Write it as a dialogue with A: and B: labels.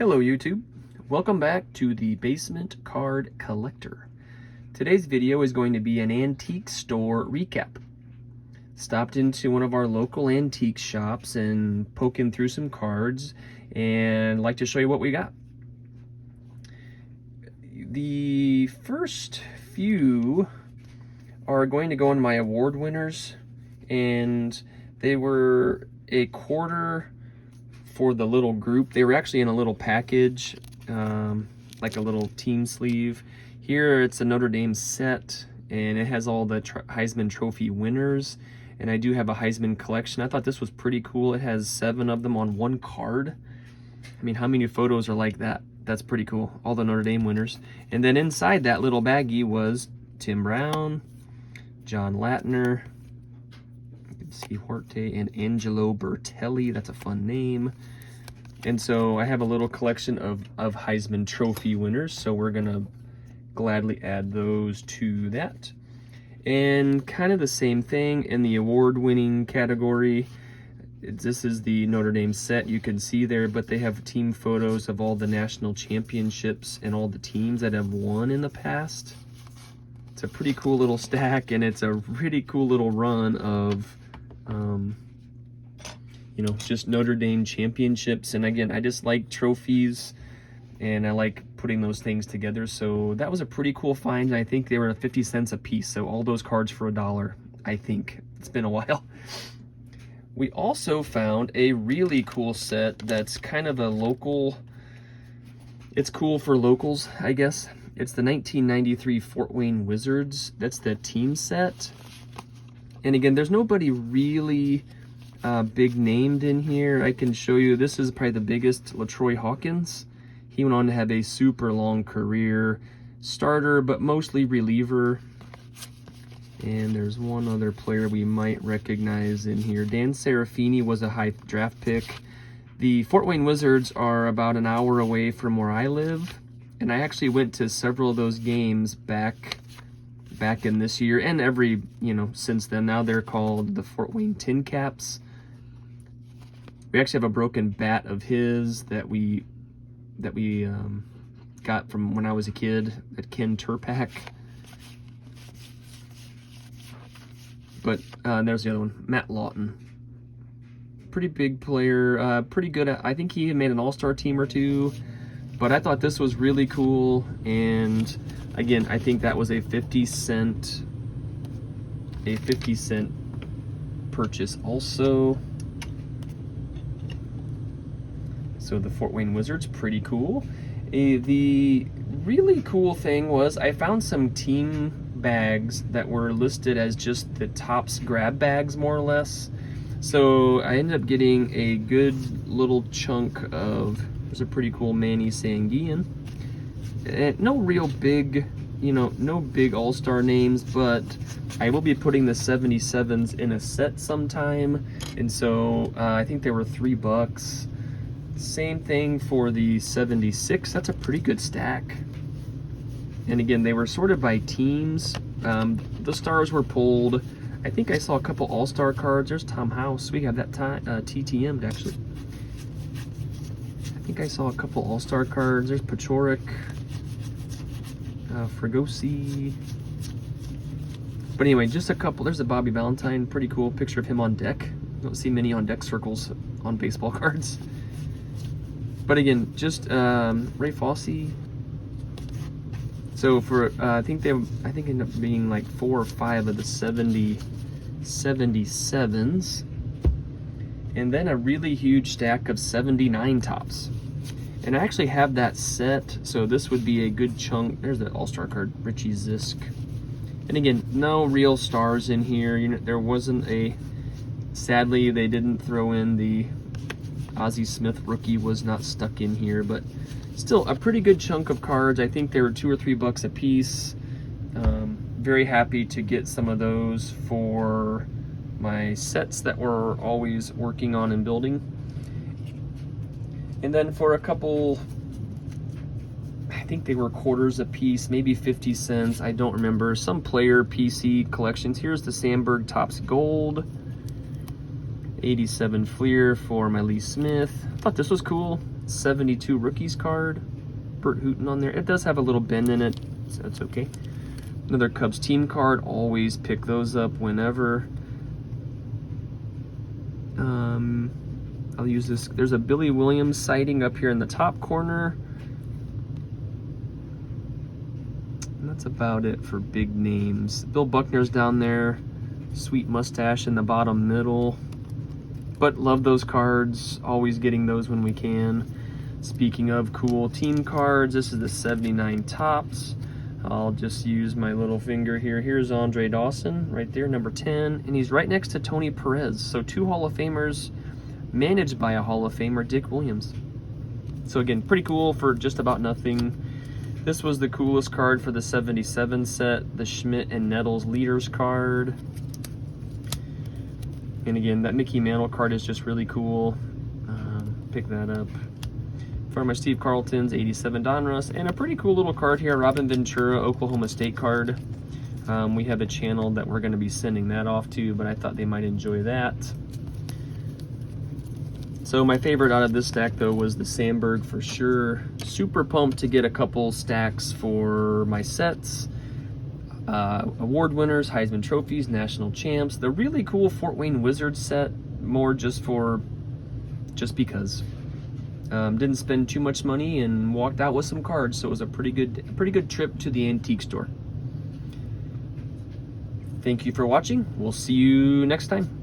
A: Hello YouTube, welcome back to the Basement Card Collector. Today's video is going to be an antique store recap. Stopped into one of our local antique shops and poking through some cards and like to show you what we got. The first few are going to go in my award winners, and they were a quarter for the little group. They were actually in a little package, like a little team sleeve. Here it's a Notre Dame set, and it has all the Heisman Trophy winners, and I do have a Heisman collection. I thought this was pretty cool. It has 7 of them on one card. I mean, how many photos are like that? That's pretty cool. All the Notre Dame winners. And then inside that little baggie was Tim Brown, John Latner, see Huarte, and Angelo Bertelli. That's a fun name. And so I have a little collection of Heisman Trophy winners, so we're gonna gladly add those to that. And kind of the same thing in the award-winning category. This is the Notre Dame set, you can see there, but they have team photos of all the national championships and all the teams that have won in the past. It's a pretty cool little stack, and it's a really cool little run of you know, just Notre Dame championships. And again, I just like trophies and I like putting those things together. So that was a pretty cool find. I think they were 50 cents a piece. So all those cards for $1, I think. It's been a while. We also found a really cool set that's kind of a local, it's cool for locals, I guess. It's the 1993 Fort Wayne Wizards. That's the team set. And again, there's nobody really big named in here. I can show you, this is probably the biggest, LaTroy Hawkins. He went on to have a super long career, starter, but mostly reliever. And there's one other player we might recognize in here. Dan Serafini was a high draft pick. The Fort Wayne Wizards are about an hour away from where I live, and I actually went to several of those games back in this year and every, you know, since then. Now they're called the Fort Wayne Tin Caps. We actually have a broken bat of his that we got from when I was a kid at Ken Turpak. But there's the other one, Matt Lawton. Pretty big player, pretty good at, I think he made an all-star team or two. But I thought this was really cool, and again, I think that was a 50 cent purchase also. So the Fort Wayne Wizards, pretty cool. The really cool thing was I found some team bags that were listed as just the Topps grab bags, more or less. So I ended up getting a good little chunk of, there's a pretty cool Manny Sanguillen. No real big, you know, no big all-star names, but I will be putting the 77s in a set sometime. And so I think they were $3. Same thing for the 76. That's a pretty good stack. And again, they were sorted by teams. The stars were pulled. I think I saw a couple all-star cards. There's Tom House. We have that TTM'd actually. I think I saw a couple all-star cards. There's Pachorik, Fregosi. But anyway, just a couple. There's a Bobby Valentine. Pretty cool picture of him on deck. Don't see many on deck circles on baseball cards. But again, just Ray Fosse. So for I think ended up being like 4 or 5 of the 77s, and then a really huge stack of 79 Topps. And I actually have that set, so this would be a good chunk. There's the all-star card, Richie Zisk. And again, no real stars in here. You know, there wasn't a. Sadly, they didn't throw in the Ozzie Smith rookie, was not stuck in here, but still a pretty good chunk of cards. I think they were $2 or $3 a piece. Very happy to get some of those for my sets that we're always working on and building. And then for a couple, I think they were quarters a piece, maybe 50 cents, I don't remember, some player PC collections. Here's the Sandberg Topps Gold. 87 Fleer for my Lee Smith. Thought this was cool. 72 Rookies card. Bert Hooton on there. It does have a little bend in it, so it's okay. Another Cubs team card. Always pick those up whenever. I'll use this. There's a Billy Williams sighting up here in the top corner. And that's about it for big names. Bill Buckner's down there. Sweet mustache in the bottom middle. But love those cards. Always getting those when we can. Speaking of cool team cards, this is the 79 Topps. I'll just use my little finger here. Here's Andre Dawson right there, number 10. And he's right next to Tony Perez. So 2 Hall of Famers managed by a Hall of Famer, Dick Williams. So again, pretty cool for just about nothing. This was the coolest card for the 77 set, the Schmidt and Nettles Leaders card. And again, that Mickey Mantle card is just really cool. Pick that up. For my Steve Carlton's 87 Donruss, and a pretty cool little card here, Robin Ventura Oklahoma State card. We have a channel that we're going to be sending that off to, but I thought they might enjoy that. So my favorite out of this stack though was the Sandberg for sure. Super pumped to get a couple stacks for my sets. Award winners, Heisman trophies, national champs. The really cool Fort Wayne Wizards set, more just because. Didn't spend too much money and walked out with some cards, so it was a pretty good trip to the antique store. Thank you for watching. We'll see you next time.